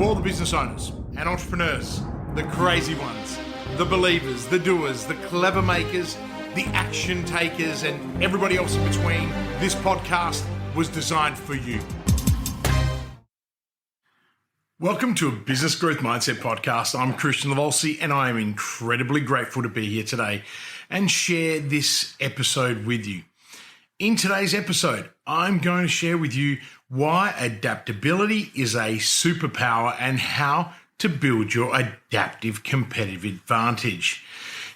To all the business owners and entrepreneurs, the crazy ones, the believers, the doers, the clever makers, the action takers, and everybody else in between, this podcast was designed for you. Welcome to a Business Growth Mindset podcast. I'm Christian Lavolsi, and I am incredibly grateful to be here today and share this episode with you. In today's episode, I'm going to share with you why adaptability is a superpower and how to build your adaptive competitive advantage.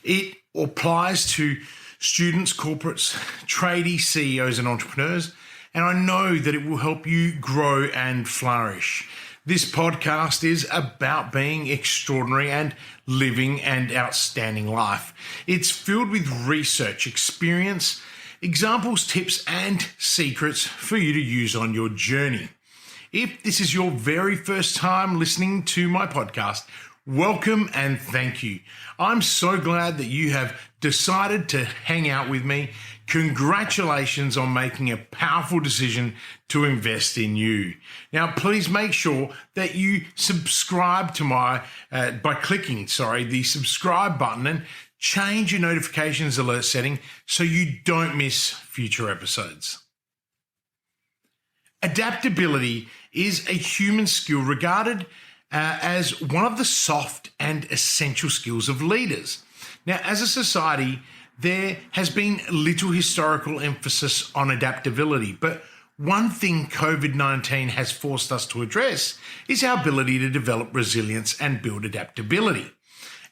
It applies to students, corporates, tradies, CEOs, and entrepreneurs, and I know that it will help you grow and flourish. This podcast is about being extraordinary and living an outstanding life. It's filled with research, experience, examples, tips, and secrets for you to use on your journey. If this is your very first time listening to my podcast, welcome and thank you. I'm so glad that you have decided to hang out with me. Congratulations on making a powerful decision to invest in you. Now, please make sure that you subscribe to by clicking the subscribe button and change your notifications alert setting so you don't miss future episodes. Adaptability is a human skill regarded as one of the soft and essential skills of leaders. Now, as a society, there has been little historical emphasis on adaptability, but one thing COVID-19 has forced us to address is our ability to develop resilience and build adaptability.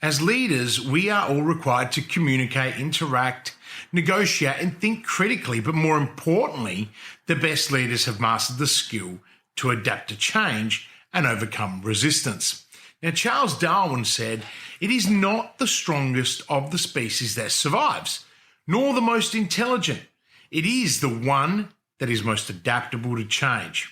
As leaders, we are all required to communicate, interact, negotiate, and think critically, but more importantly, the best leaders have mastered the skill to adapt to change and overcome resistance. Now, Charles Darwin said, "It is not the strongest of the species that survives, nor the most intelligent. It is the one that is most adaptable to change."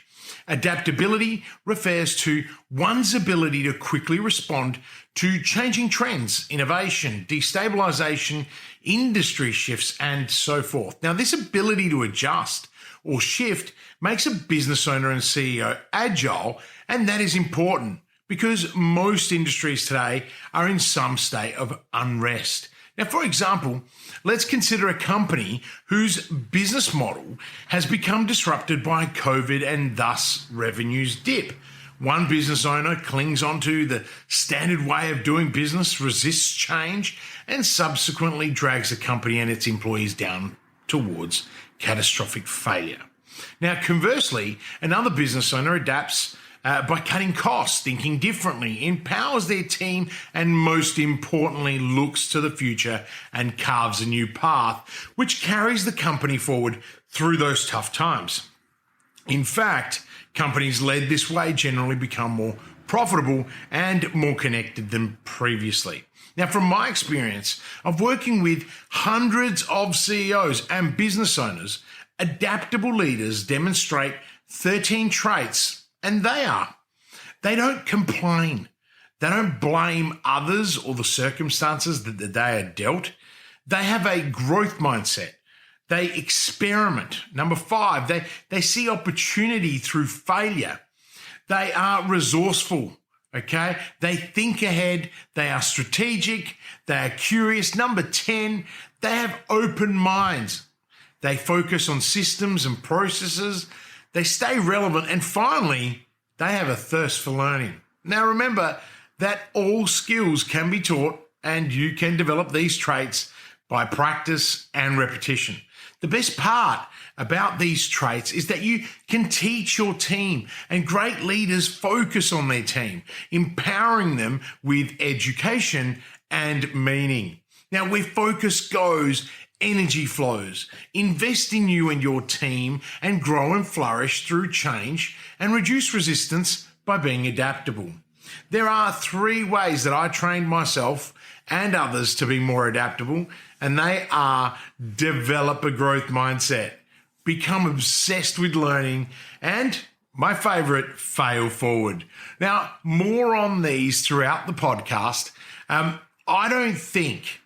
Adaptability refers to one's ability to quickly respond to changing trends, innovation, destabilization, industry shifts, and so forth. Now, this ability to adjust or shift makes a business owner and CEO agile, and that is important because most industries today are in some state of unrest. Now, for example, let's consider a company whose business model has become disrupted by COVID and thus revenues dip. One business owner clings onto the standard way of doing business, resists change, and subsequently drags the company and its employees down towards catastrophic failure. Now, conversely, another business owner adapts by cutting costs, thinking differently, empowers their team, and most importantly, looks to the future and carves a new path, which carries the company forward through those tough times. In fact, companies led this way generally become more profitable and more connected than previously. Now, from my experience of working with hundreds of CEOs and business owners, adaptable leaders demonstrate 13 traits. And they don't complain. They don't blame others or the circumstances that they are dealt. They have a growth mindset. They experiment. Number 5, they see opportunity through failure. They are resourceful, okay? They think ahead. They are strategic. They are curious. Number 10, they have open minds. They focus on systems and processes. They stay relevant, and finally, they have a thirst for learning. Now, remember that all skills can be taught, and you can develop these traits by practice and repetition. The best part about these traits is that you can teach your team, and great leaders focus on their team, empowering them with education and meaning. Now, where focus goes, energy flows. Invest in you and your team and grow and flourish through change and reduce resistance by being adaptable. There are 3 ways that I trained myself and others to be more adaptable, and they are: develop a growth mindset, become obsessed with learning, and my favorite, fail forward. Now, more on these throughout the podcast. I don't think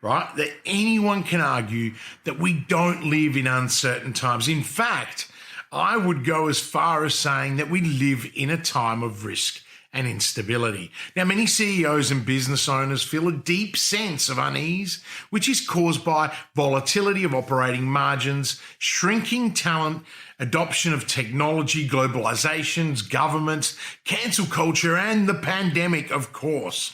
that anyone can argue that we don't live in uncertain times. In fact, I would go as far as saying that we live in a time of risk and instability. Now, many CEOs and business owners feel a deep sense of unease, which is caused by volatility of operating margins, shrinking talent, adoption of technology, globalizations, governments, cancel culture, and the pandemic, of course.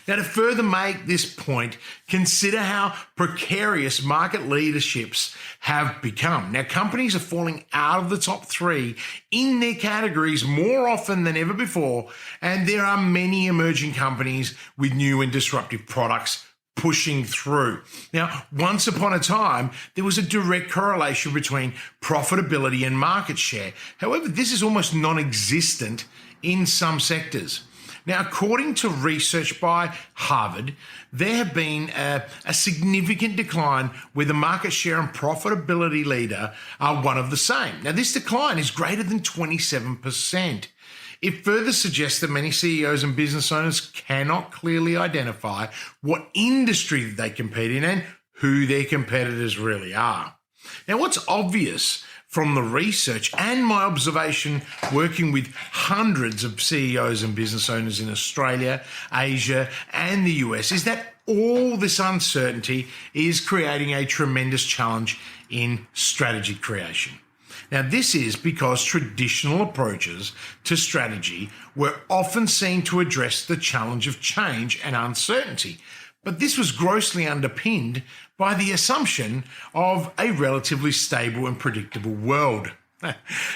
Now, to further make this point, consider how precarious market leaderships have become. Now, companies are falling out of the top 3 in their categories more often than ever before, and there are many emerging companies with new and disruptive products pushing through. Now, once upon a time, there was a direct correlation between profitability and market share. However, this is almost non-existent in some sectors. Now, according to research by Harvard, there have been a significant decline where the market share and profitability leader are one of the same. Now, this decline is greater than 27%. It further suggests that many CEOs and business owners cannot clearly identify what industry they compete in and who their competitors really are. Now, what's obvious from the research and my observation working with hundreds of CEOs and business owners in Australia, Asia, and the US is that all this uncertainty is creating a tremendous challenge in strategy creation. Now, this is because traditional approaches to strategy were often seen to address the challenge of change and uncertainty, but this was grossly underpinned by the assumption of a relatively stable and predictable world.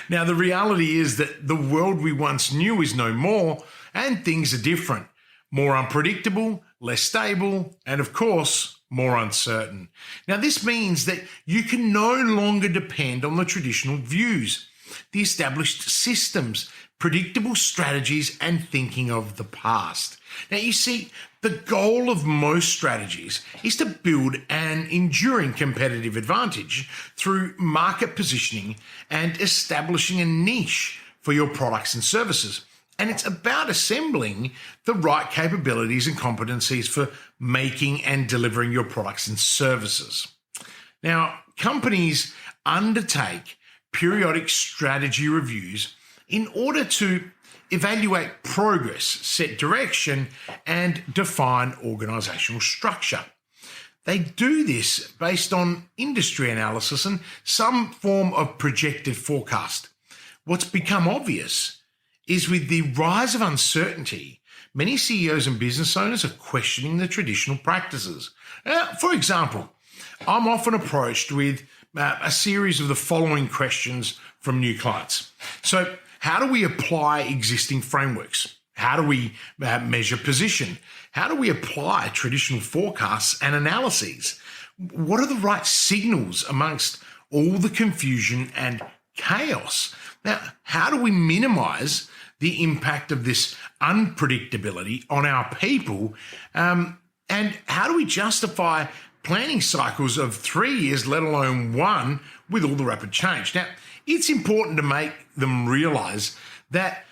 Now, the reality is that the world we once knew is no more, and things are different, more unpredictable, less stable, and of course, more uncertain. Now, this means that you can no longer depend on the traditional views, the established systems, predictable strategies, and thinking of the past. Now, you see, the goal of most strategies is to build an enduring competitive advantage through market positioning and establishing a niche for your products and services. And it's about assembling the right capabilities and competencies for making and delivering your products and services. Now, companies undertake periodic strategy reviews in order to evaluate progress, set direction, and define organizational structure. They do this based on industry analysis and some form of projected forecast. What's become obvious is with the rise of uncertainty, many CEOs and business owners are questioning the traditional practices. For example, I'm often approached with a series of the following questions from new clients. So, how do we apply existing frameworks? How do we measure position? How do we apply traditional forecasts and analyses? What are the right signals amongst all the confusion and chaos? Now, how do we minimize the impact of this unpredictability on our people? And how do we justify planning cycles of 3 years, let alone 1, with all the rapid change? Now, it's important to make them realize that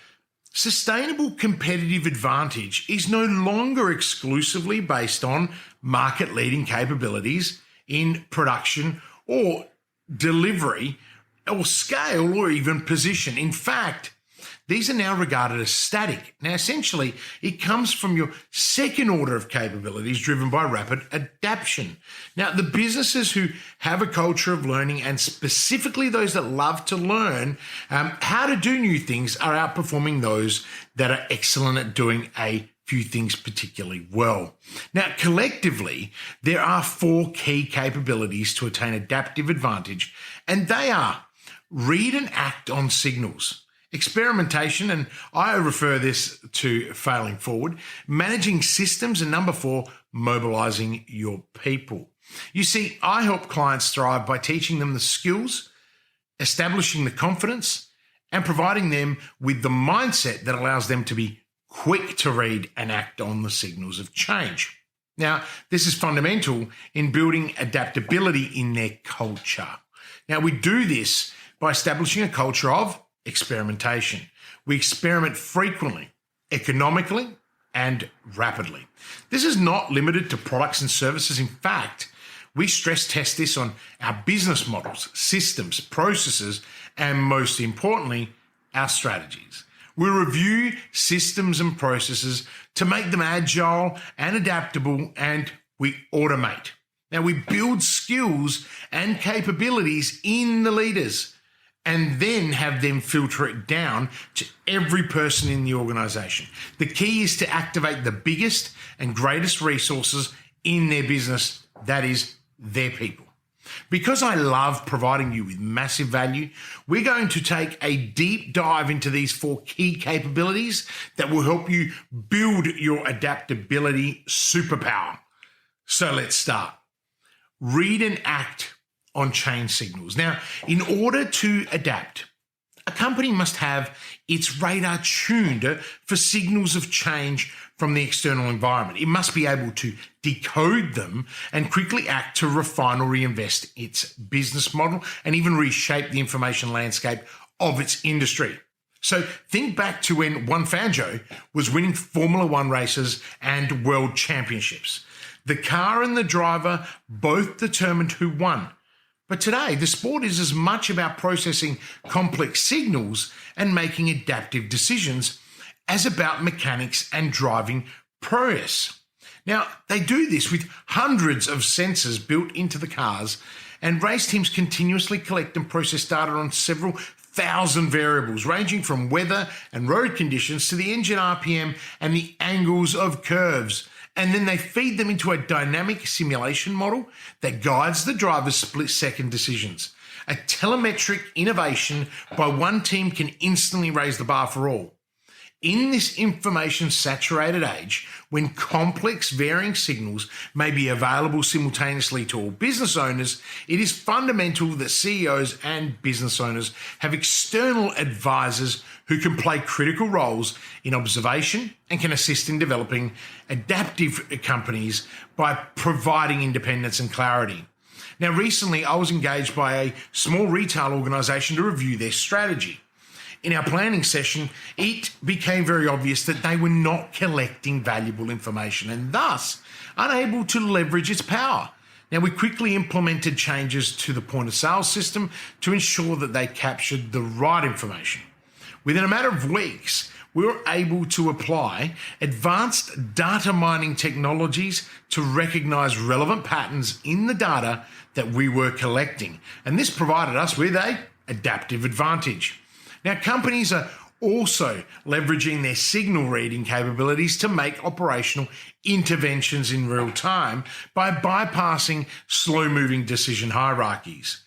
sustainable competitive advantage is no longer exclusively based on market-leading capabilities in production or delivery or scale or even position. In fact, these are now regarded as static. Now, essentially, it comes from your second order of capabilities driven by rapid adaptation. Now, the businesses who have a culture of learning, and specifically those that love to learn how to do new things, are outperforming those that are excellent at doing a few things particularly well. Now, collectively, there are 4 key capabilities to attain adaptive advantage, and they are: read and act on signals, experimentation, and I refer this to failing forward, managing systems, and number 4, mobilizing your people. You see, I help clients thrive by teaching them the skills, establishing the confidence, and providing them with the mindset that allows them to be quick to read and act on the signals of change. Now, this is fundamental in building adaptability in their culture. Now, we do this by establishing a culture of experimentation. We experiment frequently, economically, and rapidly. This is not limited to products and services. In fact, we stress test this on our business models, systems, processes, and most importantly, our strategies. We review systems and processes to make them agile and adaptable, and we automate. Now, we build skills and capabilities in the leaders and then have them filter it down to every person in the organization. The key is to activate the biggest and greatest resources in their business, that is, their people. Because I love providing you with massive value, we're going to take a deep dive into these 4 key capabilities that will help you build your adaptability superpower. So let's start. Read and act on change signals. Now, in order to adapt, a company must have its radar tuned for signals of change from the external environment. It must be able to decode them and quickly act to refine or reinvest its business model and even reshape the information landscape of its industry. So think back to when Juan Fangio was winning Formula One races and world championships. The car and the driver both determined who won. But today, the sport is as much about processing complex signals and making adaptive decisions as about mechanics and driving prowess. Now, they do this with hundreds of sensors built into the cars, and race teams continuously collect and process data on several thousand variables, ranging from weather and road conditions to the engine RPM and the angles of curves. And then they feed them into a dynamic simulation model that guides the driver's split-second decisions. A telemetric innovation by one team can instantly raise the bar for all. In this information-saturated age, when complex varying signals may be available simultaneously to all business owners, it is fundamental that CEOs and business owners have external advisors who can play critical roles in observation and can assist in developing adaptive companies by providing independence and clarity. Now, recently, I was engaged by a small retail organisation to review their strategy. In our planning session, it became very obvious that they were not collecting valuable information and thus unable to leverage its power. Now, we quickly implemented changes to the point of sale system to ensure that they captured the right information. Within a matter of weeks, we were able to apply advanced data mining technologies to recognize relevant patterns in the data that we were collecting. And this provided us with an adaptive advantage. Now, companies are also leveraging their signal reading capabilities to make operational interventions in real time by bypassing slow-moving decision hierarchies.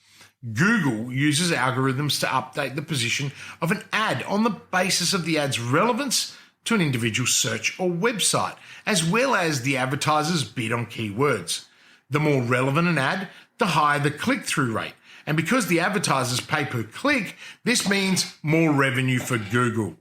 Google uses algorithms to update the position of an ad on the basis of the ad's relevance to an individual search or website, as well as the advertiser's bid on keywords. The more relevant an ad, the higher the click-through rate. And because the advertisers pay per click, this means more revenue for Google.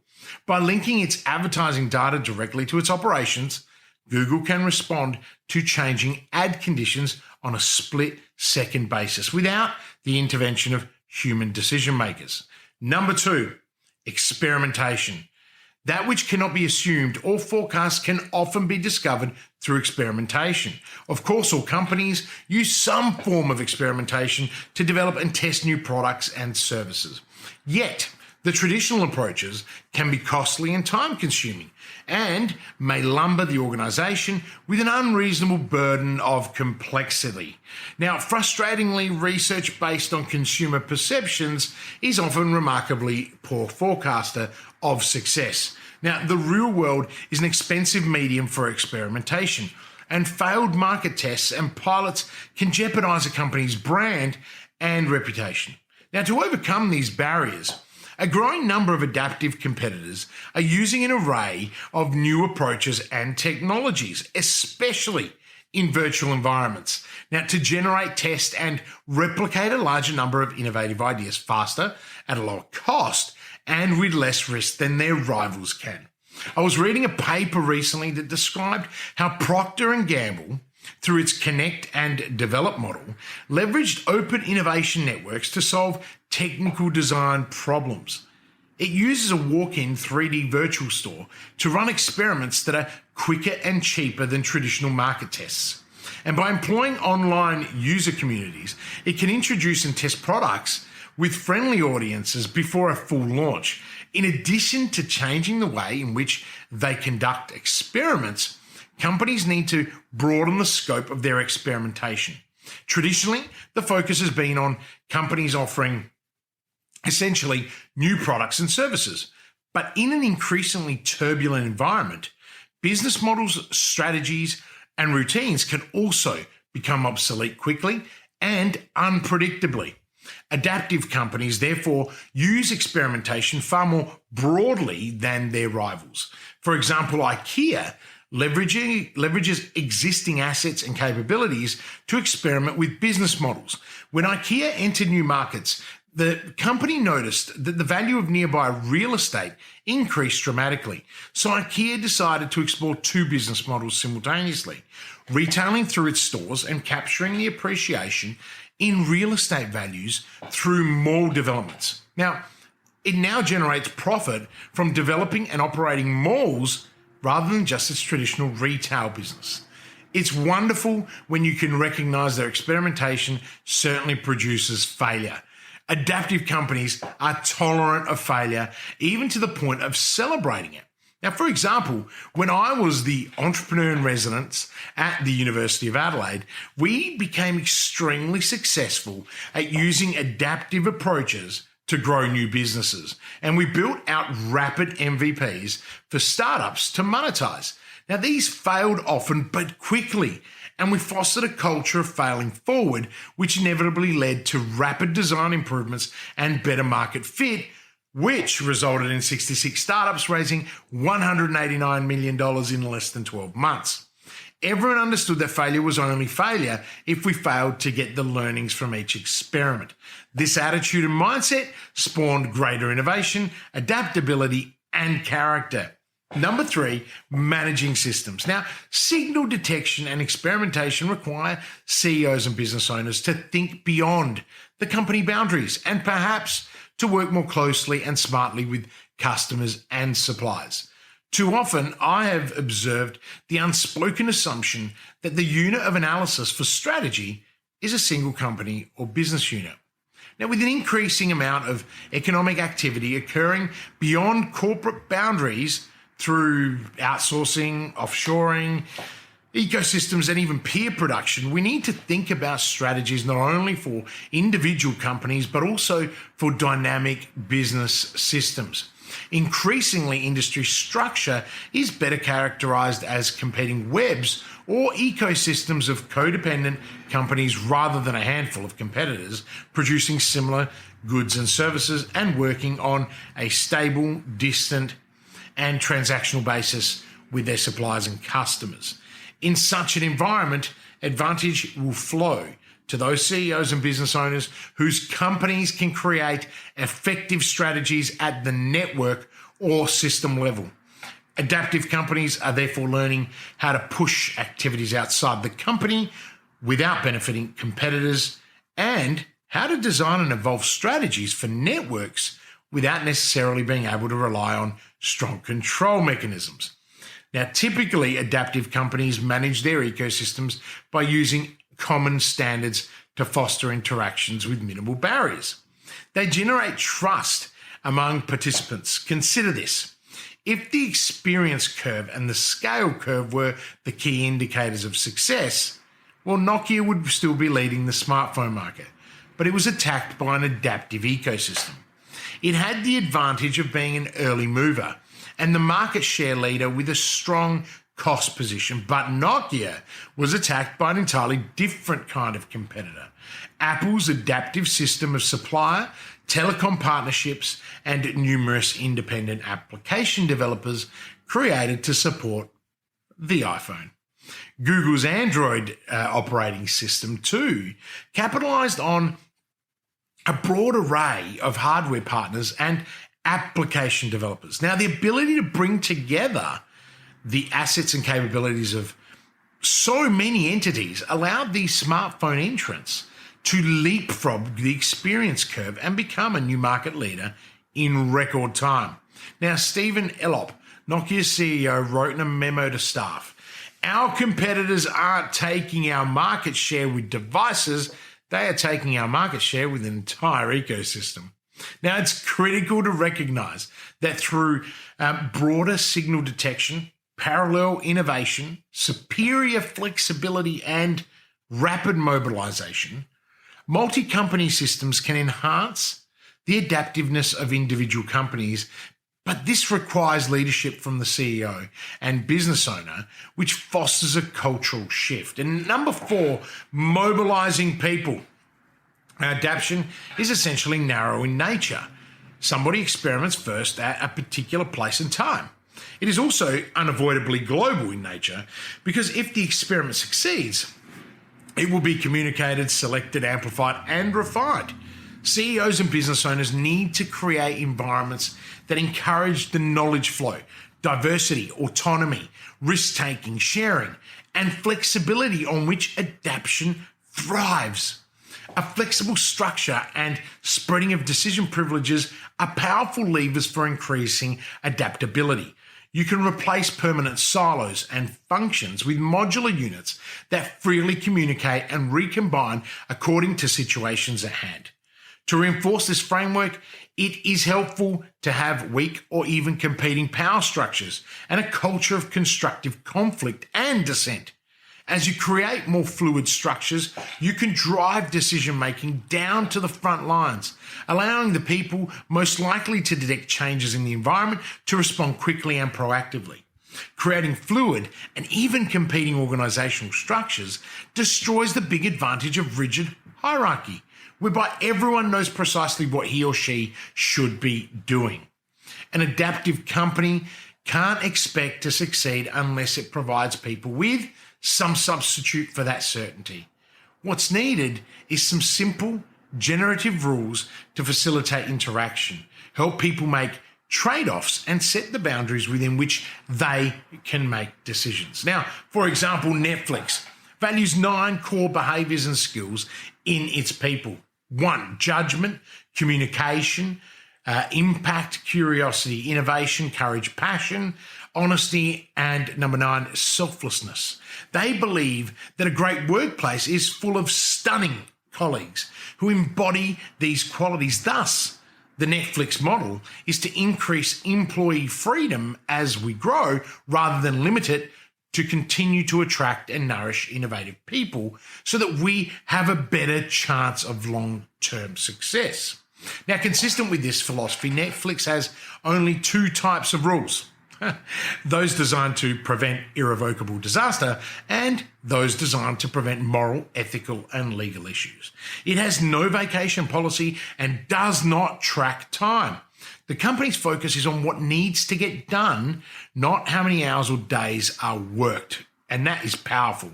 By linking its advertising data directly to its operations, Google can respond to changing ad conditions on a split-second basis without the intervention of human decision makers. Number 2, experimentation. That which cannot be assumed or forecast can often be discovered through experimentation. Of course, all companies use some form of experimentation to develop and test new products and services. Yet, the traditional approaches can be costly and time-consuming and may lumber the organisation with an unreasonable burden of complexity. Now, frustratingly, research based on consumer perceptions is often remarkably poor forecaster of success. Now, the real world is an expensive medium for experimentation, and failed market tests and pilots can jeopardise a company's brand and reputation. Now, to overcome these barriers, a growing number of adaptive competitors are using an array of new approaches and technologies, especially in virtual environments. Now, to generate, test, and replicate a larger number of innovative ideas faster, at a lower cost, and with less risk than their rivals can. I was reading a paper recently that described how Procter & Gamble, through its Connect and Develop model, leveraged open innovation networks to solve technical design problems. It uses a walk-in 3D virtual store to run experiments that are quicker and cheaper than traditional market tests. And by employing online user communities, it can introduce and test products with friendly audiences before a full launch. In addition to changing the way in which they conduct experiments, companies need to broaden the scope of their experimentation. Traditionally, the focus has been on companies offering essentially new products and services. But in an increasingly turbulent environment, business models, strategies, and routines can also become obsolete quickly and unpredictably. Adaptive companies, therefore, use experimentation far more broadly than their rivals. For example, IKEA leverages existing assets and capabilities to experiment with business models. When IKEA entered new markets, the company noticed that the value of nearby real estate increased dramatically. So IKEA decided to explore two business models simultaneously: retailing through its stores and capturing the appreciation in real estate values through mall developments. Now, it now generates profit from developing and operating malls rather than just its traditional retail business. It's wonderful when you can recognize their experimentation certainly produces failure. Adaptive companies are tolerant of failure, even to the point of celebrating it. Now, for example, when I was the entrepreneur in residence at the University of Adelaide, we became extremely successful at using adaptive approaches to grow new businesses. And we built out rapid MVPs for startups to monetize. Now, these failed often, but quickly. And we fostered a culture of failing forward, which inevitably led to rapid design improvements and better market fit, which resulted in 66 startups raising $189 million in less than 12 months. Everyone understood that failure was only failure if we failed to get the learnings from each experiment. This attitude and mindset spawned greater innovation, adaptability, and character. Number 3, managing systems. Now, signal detection and experimentation require CEOs and business owners to think beyond the company boundaries and perhaps to work more closely and smartly with customers and suppliers. Too often, I have observed the unspoken assumption that the unit of analysis for strategy is a single company or business unit. Now, with an increasing amount of economic activity occurring beyond corporate boundaries through outsourcing, offshoring, ecosystems, and even peer production, we need to think about strategies not only for individual companies, but also for dynamic business systems. Increasingly, industry structure is better characterized as competing webs or ecosystems of codependent companies rather than a handful of competitors producing similar goods and services and working on a stable, distant, and transactional basis with their suppliers and customers. In such an environment, advantage will flow to those CEOs and business owners whose companies can create effective strategies at the network or system level. Adaptive companies are therefore learning how to push activities outside the company without benefiting competitors, and how to design and evolve strategies for networks without necessarily being able to rely on strong control mechanisms. Now, typically, adaptive companies manage their ecosystems by using common standards to foster interactions with minimal barriers. They generate trust among participants. Consider this. If the experience curve and the scale curve were the key indicators of success, well, Nokia would still be leading the smartphone market, but it was attacked by an adaptive ecosystem. It had the advantage of being an early mover and the market share leader with a strong cost position, but Nokia was attacked by an entirely different kind of competitor. Apple's adaptive system of supplier, telecom partnerships, and numerous independent application developers created to support the iPhone. Google's Android operating system too capitalized on a broad array of hardware partners and application developers. Now, the ability to bring together the assets and capabilities of so many entities allowed these smartphone entrants to leapfrog the experience curve and become a new market leader in record time. Now, Stephen Elop, Nokia's CEO, wrote in a memo to staff, "Our competitors aren't taking our market share with devices, they are taking our market share with an entire ecosystem." Now, it's critical to recognize that through broader signal detection, parallel innovation, superior flexibility, and rapid mobilization, multi-company systems can enhance the adaptiveness of individual companies, but this requires leadership from the CEO and business owner, which fosters a cultural shift. And number 4, mobilizing people. Adaptation is essentially narrow in nature. Somebody experiments first at a particular place and time. It is also unavoidably global in nature because if the experiment succeeds, it will be communicated, selected, amplified, and refined. CEOs and business owners need to create environments that encourage the knowledge flow, diversity, autonomy, risk-taking, sharing, and flexibility on which adaptation thrives. A flexible structure and spreading of decision privileges are powerful levers for increasing adaptability. You can replace permanent silos and functions with modular units that freely communicate and recombine according to situations at hand. To reinforce this framework, it is helpful to have weak or even competing power structures and a culture of constructive conflict and dissent. As you create more fluid structures, you can drive decision-making down to the front lines, allowing the people most likely to detect changes in the environment to respond quickly and proactively. Creating fluid and even competing organizational structures destroys the big advantage of rigid hierarchy, whereby everyone knows precisely what he or she should be doing. An adaptive company can't expect to succeed unless it provides people with some substitute for that certainty. What's needed is some simple, generative rules to facilitate interaction, help people make trade-offs, and set the boundaries within which they can make decisions. Now, for example, Netflix values 9 core behaviors and skills in its people. 1, judgment, communication, impact, curiosity, innovation, courage, passion, honesty, and number 9, selflessness. They believe that a great workplace is full of stunning colleagues who embody these qualities. Thus, the Netflix model is to increase employee freedom as we grow rather than limit it, to continue to attract and nourish innovative people so that we have a better chance of long-term success. Now, consistent with this philosophy, Netflix has only 2 types of rules. Those designed to prevent irrevocable disaster and those designed to prevent moral, ethical, and legal issues. It has no vacation policy and does not track time. The company's focus is on what needs to get done, not how many hours or days are worked, and that is powerful.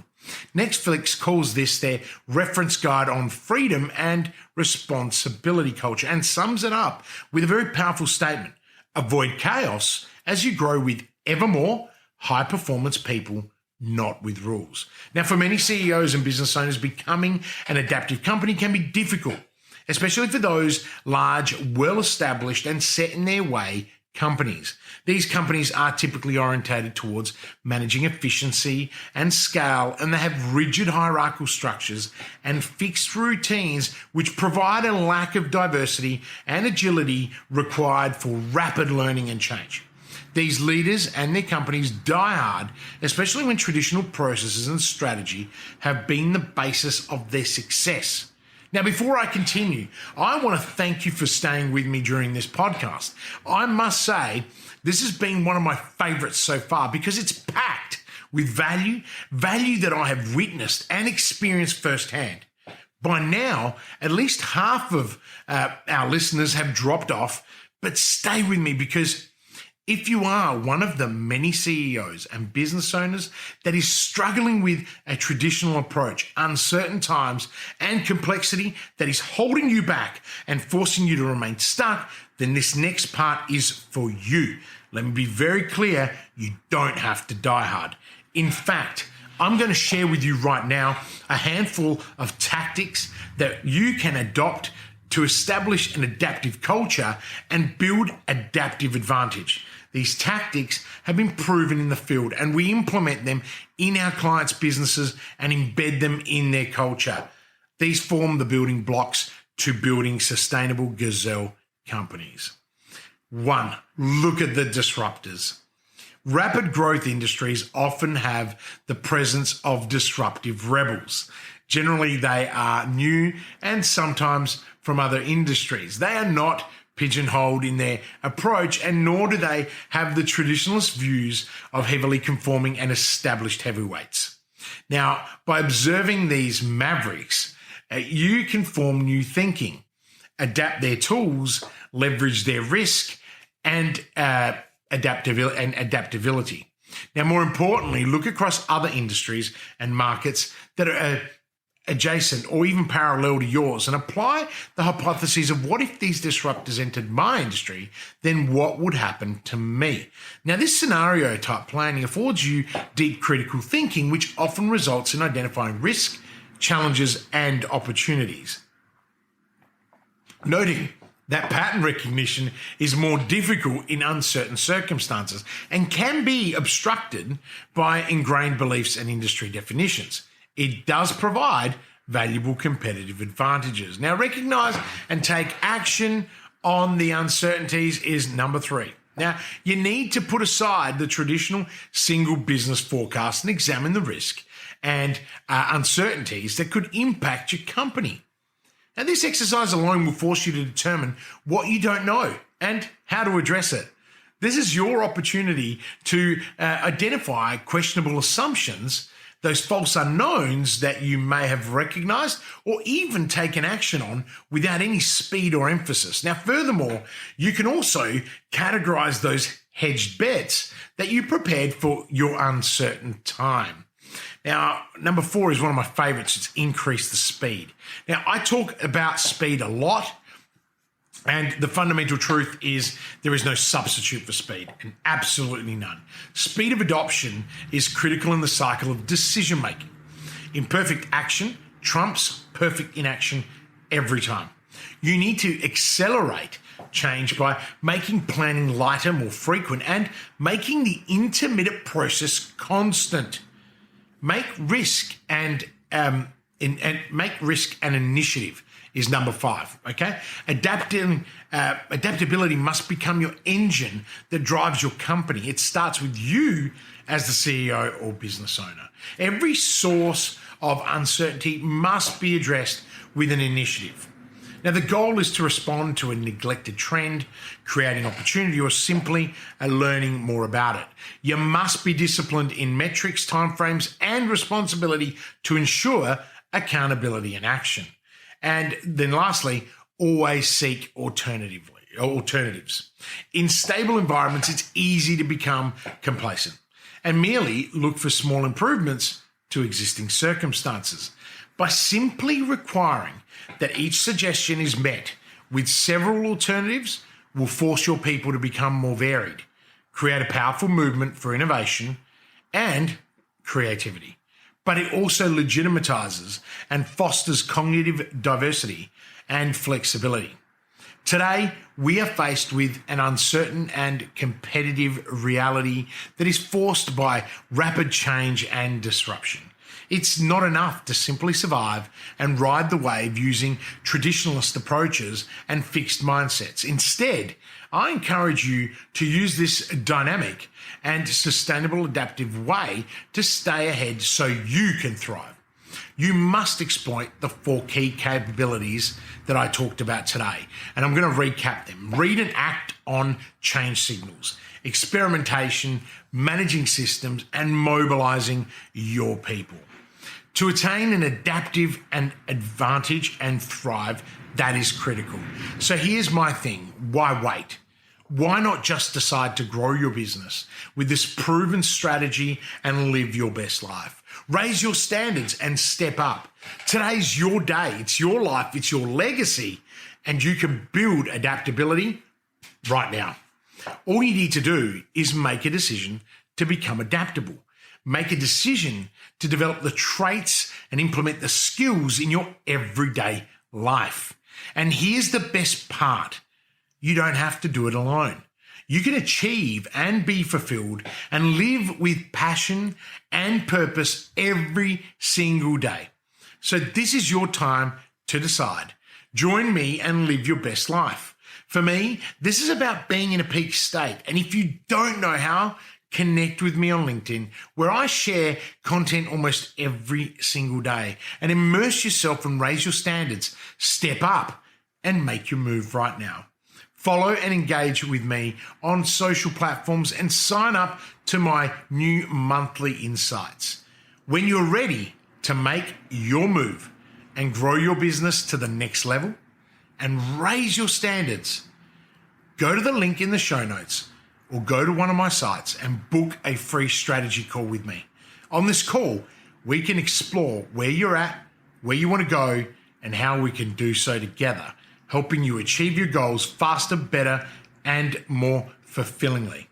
Netflix calls this their reference guide on freedom and responsibility culture and sums it up with a very powerful statement: avoid chaos as you grow with ever more high-performance people, not with rules. Now, for many CEOs and business owners, becoming an adaptive company can be difficult, especially for those large, well-established and set in their way companies. These companies are typically orientated towards managing efficiency and scale, and they have rigid hierarchical structures and fixed routines which provide a lack of diversity and agility required for rapid learning and change. These leaders and their companies die hard, especially when traditional processes and strategy have been the basis of their success. Now, before I continue, I want to thank you for staying with me during this podcast. I must say, this has been one of my favorites so far because it's packed with value that I have witnessed and experienced firsthand. By now, at least half of our listeners have dropped off, but stay with me because if you are one of the many CEOs and business owners that is struggling with a traditional approach, uncertain times, and complexity that is holding you back and forcing you to remain stuck, then this next part is for you. Let me be very clear, you don't have to die hard. In fact, I'm going to share with you right now a handful of tactics that you can adopt to establish an adaptive culture and build adaptive advantage. These tactics have been proven in the field and we implement them in our clients' businesses and embed them in their culture. These form the building blocks to building sustainable gazelle companies. One, look at the disruptors. Rapid growth industries often have the presence of disruptive rebels. Generally, they are new and sometimes from other industries. They are not pigeonholed in their approach, and nor do they have the traditionalist views of heavily conforming and established heavyweights. Now, by observing these mavericks, you can form new thinking, adapt their tools, leverage their risk, and adaptability. Now, more importantly, look across other industries and markets that are adjacent or even parallel to yours and apply the hypotheses of what if these disruptors entered my industry, then what would happen to me? Now, this scenario type planning affords you deep critical thinking, which often results in identifying risk, challenges, and opportunities. Noting that pattern recognition is more difficult in uncertain circumstances and can be obstructed by ingrained beliefs and industry definitions. It does provide valuable competitive advantages. Now, recognize and take action on the uncertainties is number 3. Now, you need to put aside the traditional single business forecast and examine the risk and uncertainties that could impact your company. Now, this exercise alone will force you to determine what you don't know and how to address it. This is your opportunity to identify questionable assumptions, those false unknowns that you may have recognized or even taken action on without any speed or emphasis. Now, furthermore, you can also categorize those hedged bets that you prepared for your uncertain time. Now, number 4 is one of my favorites. It's increase the speed. Now, I talk about speed a lot, and the fundamental truth is there is no substitute for speed, and absolutely none. Speed of adoption is critical in the cycle of decision making. Imperfect action trumps perfect inaction every time. You need to accelerate change by making planning lighter, more frequent, and making the intermittent process constant. Make risk and initiative is number 5. Okay, adaptability must become your engine that drives your company. It starts with you as the CEO or business owner. Every source of uncertainty must be addressed with an initiative. Now, the goal is to respond to a neglected trend, creating opportunity, or simply learning more about it. You must be disciplined in metrics, timeframes, and responsibility to ensure accountability and action. And then lastly, always seek alternatives. In stable environments, it's easy to become complacent and merely look for small improvements to existing circumstances. By simply requiring that each suggestion is met with several alternatives will force your people to become more varied, create a powerful movement for innovation and creativity. But it also legitimatizes and fosters cognitive diversity and flexibility. Today, we are faced with an uncertain and competitive reality that is forced by rapid change and disruption. It's not enough to simply survive and ride the wave using traditionalist approaches and fixed mindsets. Instead, I encourage you to use this dynamic and sustainable adaptive way to stay ahead so you can thrive. You must exploit the 4 key capabilities that I talked about today, and I'm going to recap them. Read and act on change signals, experimentation, managing systems, and mobilizing your people. To attain an adaptive and advantage and thrive, that is critical. So here's my thing. Why wait? Why not just decide to grow your business with this proven strategy and live your best life? Raise your standards and step up. Today's your day. It's your life. It's your legacy. And you can build adaptability right now. All you need to do is make a decision to become adaptable. Make a decision to develop the traits and implement the skills in your everyday life. And here's the best part. You don't have to do it alone. You can achieve and be fulfilled and live with passion and purpose every single day. So this is your time to decide. Join me and live your best life. For me, this is about being in a peak state. And if you don't know how, connect with me on LinkedIn, where I share content almost every single day. And immerse yourself and raise your standards. Step up and make your move right now. Follow and engage with me on social platforms and sign up to my new monthly insights. When you're ready to make your move and grow your business to the next level and raise your standards, go to the link in the show notes or go to one of my sites and book a free strategy call with me. On this call, we can explore where you're at, where you want to go, and how we can do so together, helping you achieve your goals faster, better, and more fulfillingly.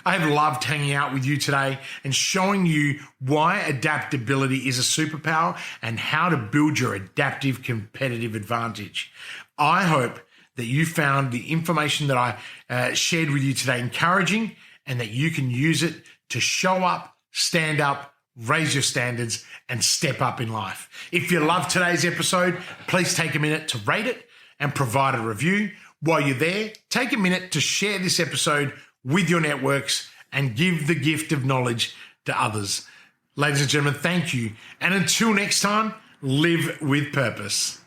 I have loved hanging out with you today and showing you why adaptability is a superpower and how to build your adaptive competitive advantage. I hope that you found the information that I shared with you today encouraging and that you can use it to show up, stand up, raise your standards, and step up in life. If you loved today's episode, please take a minute to rate it and provide a review. While you're there, take a minute to share this episode with your networks and give the gift of knowledge to others. Ladies and gentlemen, thank you. And until next time, live with purpose.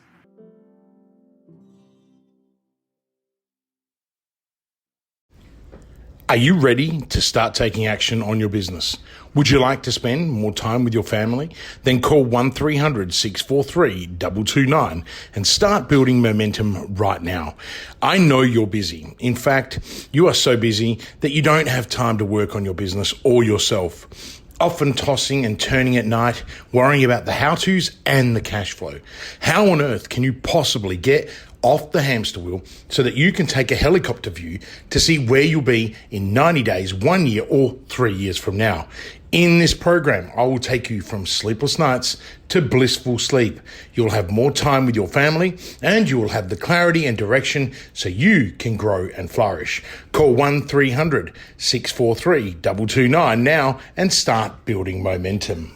Are you ready to start taking action on your business? Would you like to spend more time with your family? Then call 1300-643-229 and start building momentum right now. I know you're busy. In fact, you are so busy that you don't have time to work on your business or yourself. Often tossing and turning at night, worrying about the how-tos and the cash flow. How on earth can you possibly get off the hamster wheel so that you can take a helicopter view to see where you'll be in 90 days, 1 year, or 3 years from now? In this program, I will take you from sleepless nights to blissful sleep. You'll have more time with your family and you will have the clarity and direction so you can grow and flourish. Call 1300-643-229 now and start building momentum.